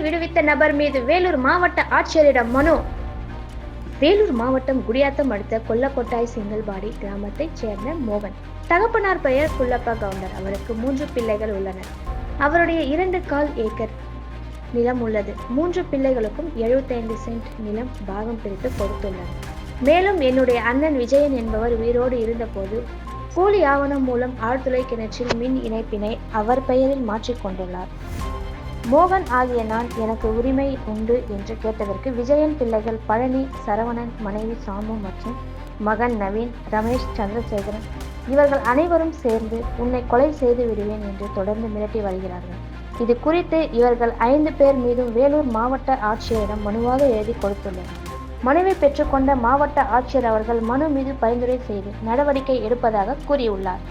விடுவித்த நபர் மீது வேலூர் மாவட்ட ஆட்சியரிடம் மனு. வேலூர் மாவட்டம் குடியாத்தம் அடுத்த கொல்லக்கொட்டாய் சிங்கல்பாடி கிராமத்தைச் சேர்ந்த மோகன். தகப்பனார் பெயர் குள்ளப்பா கவுண்டர். அவருக்கு 3 பிள்ளைகள் உள்ளனர். அவருடைய 2 ஏக்கர் நிலம் உள்ளது. 3 பிள்ளைகளுக்கும் 75 சென்ட் நிலம் பாகம் பிரித்து கொடுத்துள்ளனர். மேலும் என்னுடைய அண்ணன் விஜயன் என்பவர் உயிரோடு இருந்தபோது கூலி ஆவணம் மூலம் ஆழ்துளை கிணற்றில் மின் இணைப்பினை அவர் பெயரில் மாற்றிக்கொண்டுள்ளார். மோகன் ஆகிய நான் எனக்கு உரிமை உண்டு என்று கேட்டதற்கு விஜயன் பிள்ளைகள் பழனி, சரவணன், மனைவி சாமு மற்றும் மகன் நவீன், ரமேஷ், சந்திரசேகரன் இவர்கள் அனைவரும் சேர்ந்து உன்னை கொலை செய்து விடுவேன் என்று தொடர்ந்து மிரட்டி வருகிறார்கள். இது குறித்து இவர்கள் 5 பேர் மீதும் வேலூர் மாவட்ட ஆட்சியரிடம் மனுவாக எழுதி கொடுத்துள்ளனர். மனுவை பெற்றுக்கொண்ட மாவட்ட ஆட்சியர் அவர்கள் மனு மீது பரிந்துரை செய்து நடவடிக்கை எடுப்பதாக கூறியுள்ளார்.